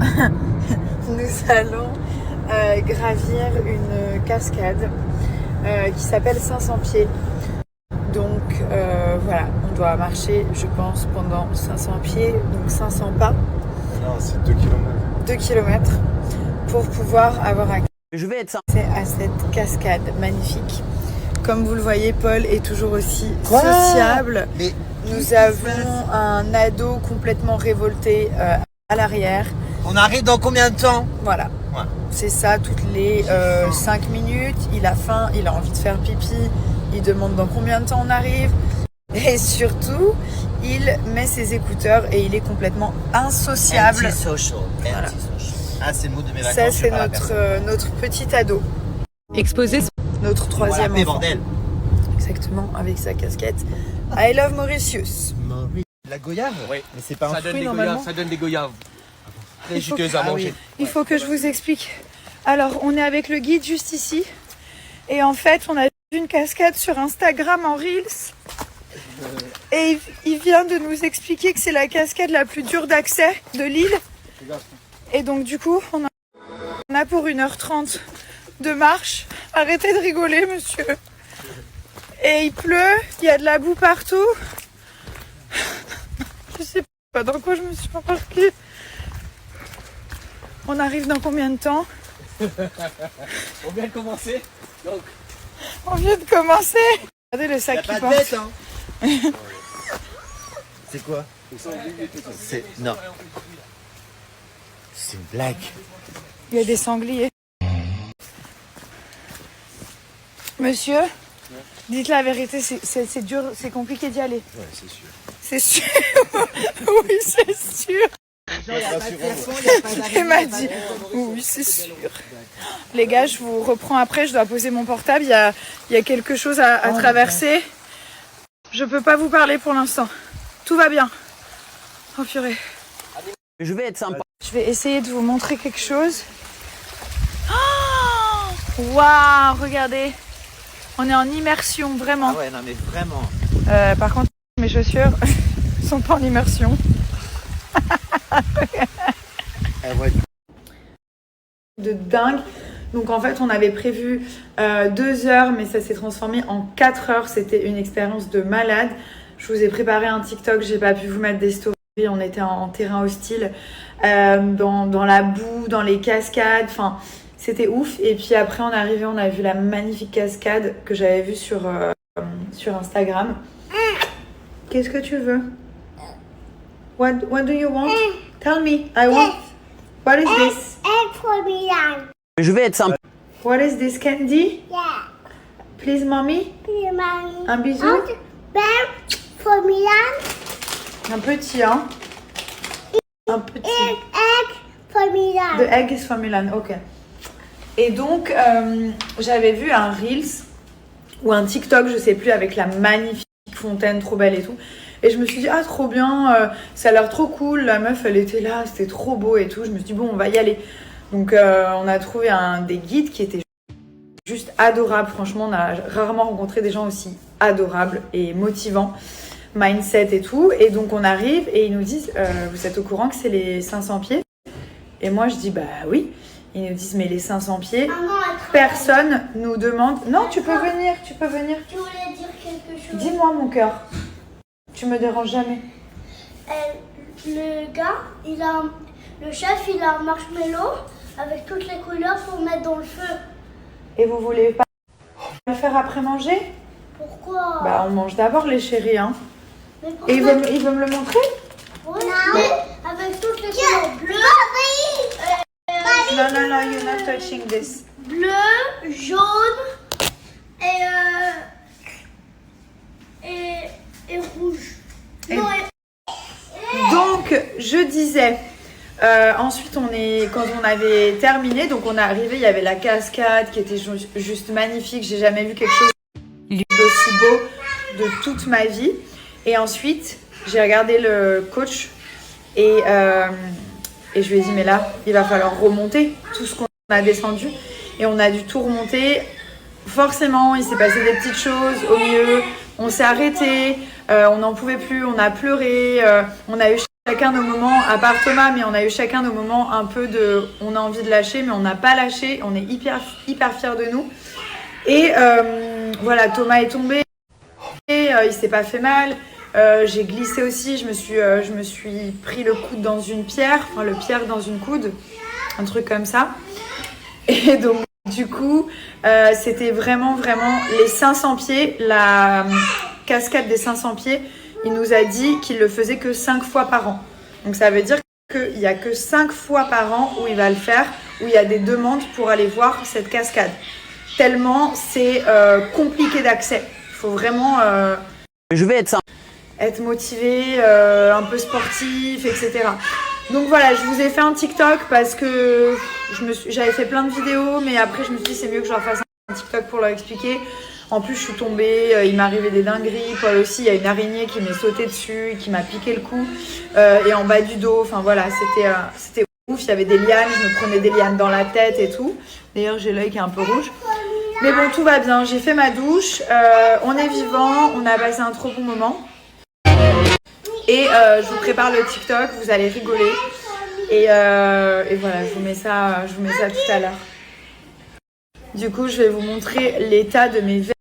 nous allons gravir une cascade qui s'appelle 500 pieds. Donc voilà, on doit marcher, je pense, pendant 500 pieds, donc 500 pas. Non, c'est 2 km. 2 km pour pouvoir avoir accès à cette cascade magnifique. Comme vous le voyez, Paul est toujours aussi sociable. Mais nous avons un ado complètement révolté à l'arrière. On arrive dans combien de temps? Voilà. Ouais. C'est ça, toutes les 5 minutes. Il a faim, il a envie de faire pipi. Il demande dans combien de temps on arrive. Et surtout, il met ses écouteurs et il est complètement insociable. Anti-social. Voilà. Ah, c'est le mot de mes vacances. Ça, c'est notre petit ado. Exposer Notre troisième enfant. Bordel. Exactement, avec sa casquette. I love Mauritius. La goyave? Oui. Mais c'est pas un Ça donne fruit, des normalement. goyaves. Ça donne des goyaves. Très Il faut juteuses que- à manger. Il faut que je vous explique. Alors, on est avec le guide juste ici. Et en fait, on a vu une cascade sur Instagram en Reels. Et il vient de nous expliquer que c'est la cascade la plus dure d'accès de l'île. Et donc, du coup, on a pour 1h30 de marche. Arrêtez de rigoler, monsieur. Et il pleut, il y a de la boue partout. Je sais pas dans quoi je me suis embarquée. On arrive dans combien de temps? On vient de commencer. Donc, On vient de commencer. Regardez le sac Y'a qui pas de porte. bête, hein. C'est quoi? C'est... Non. C'est une blague. Il y a des sangliers. Monsieur, dites la vérité, c'est dur, c'est compliqué d'y aller. ouais, c'est sûr. C'est sûr. Oui, c'est sûr. Elle m'a dit, oui, c'est sûr. Les gars, je vous reprends après, je dois poser mon portable. Il y a quelque chose à traverser. Je peux pas vous parler pour l'instant. Tout va bien. Oh purée. Je vais être sympa. Je vais essayer de vous montrer quelque chose. Oh, waouh, regardez. On est en immersion, vraiment. Ah ouais, non mais vraiment. Par contre, mes chaussures sont pas en immersion. De dingue. Donc en fait, on avait prévu 2 heures, mais ça s'est transformé en 4 heures. C'était une expérience de malade. Je vous ai préparé un TikTok, j'ai pas pu vous mettre des stories. On était en terrain hostile, dans la boue, dans les cascades. Enfin, c'était ouf. Et puis après, on est arrivé, on a vu la magnifique cascade que j'avais vue sur Instagram. Qu'est-ce que tu veux? What do you want? Tell me. I want. What is this? Egg for Milan. Je vais être sympa. What is this candy? Yeah. Please, mommy. Milan. Un bisou. Egg for Milan. Un petit, hein? Un petit. Egg for Milan. The egg is from Milan, ok. Et donc, j'avais vu un Reels ou un TikTok, je sais plus, avec la magnifique fontaine, trop belle et tout. Et je me suis dit, ah, trop bien, ça a l'air trop cool. La meuf, elle était là, c'était trop beau et tout. Je me suis dit, bon, on va y aller. Donc, on a trouvé des guides qui étaient juste adorables. Franchement, on a rarement rencontré des gens aussi adorables et motivants. Mindset et tout. Et donc, on arrive et ils nous disent, vous êtes au courant que c'est les 500 pieds? Et moi, je dis, bah oui. Ils nous disent, mais les 500 pieds, personne nous demande. Non, tu peux venir, tu peux venir. Tu voulais dire quelque chose? Dis-moi, mon cœur. Tu me déranges jamais. Le gars, le chef, il a un marshmallow avec toutes les couleurs pour mettre dans le feu. Et vous voulez pas le faire après manger? Pourquoi? Bah, on mange d'abord, les chéris, hein. Mais Et pourquoi? il veut me le montrer? Oui, mais avec toutes les couleurs bleues, Non, non, non, you're not touching this. bleu, jaune et rouge. Et- Non, Donc, je disais, ensuite, quand on avait terminé, donc on est arrivé, il y avait la cascade qui était juste magnifique. J'ai jamais vu quelque chose d'aussi beau de toute ma vie. Et ensuite, j'ai regardé le coach et je lui ai dit, mais là, il va falloir remonter tout ce qu'on a descendu. Et on a dû tout remonter. Forcément, il s'est passé des petites choses au milieu. On s'est arrêté, on n'en pouvait plus, on a pleuré, on a eu chacun nos moments, à part Thomas, mais on a eu chacun nos moments un peu de... On a envie de lâcher, mais on n'a pas lâché. On est hyper fiers de nous. Et voilà, Thomas est tombé. Il s'est pas fait mal. J'ai glissé aussi. Je me suis pris le coude dans une pierre. Enfin, le pierre dans une coude. Un truc comme ça. Et donc, du coup, c'était vraiment les 500 pieds. La cascade des 500 pieds. Il nous a dit qu'il le faisait que 5 fois par an. Donc ça veut dire qu'il n'y a que 5 fois par an où il va le faire, où il y a des demandes pour aller voir cette cascade. Tellement c'est compliqué d'accès. Il faut vraiment Je vais être sympa. être motivé, un peu sportif, etc. Donc voilà, je vous ai fait un TikTok parce que j'avais fait plein de vidéos, mais après je me suis dit c'est mieux que je leur fasse un TikTok pour leur expliquer. En plus, je suis tombée, il m'est arrivé des dingueries. Paul aussi, il y a une araignée qui m'est sautée dessus, qui m'a piqué le cou. Et en bas du dos, enfin voilà, c'était ouf. Il y avait des lianes, je me prenais des lianes dans la tête et tout. D'ailleurs, j'ai l'œil qui est un peu rouge. Mais bon, tout va bien. J'ai fait ma douche. On est vivant, on a passé un trop bon moment. Et je vous prépare le TikTok, vous allez rigoler. Et voilà, je vous mets ça tout à l'heure. Du coup, je vais vous montrer l'état de mes vêtements.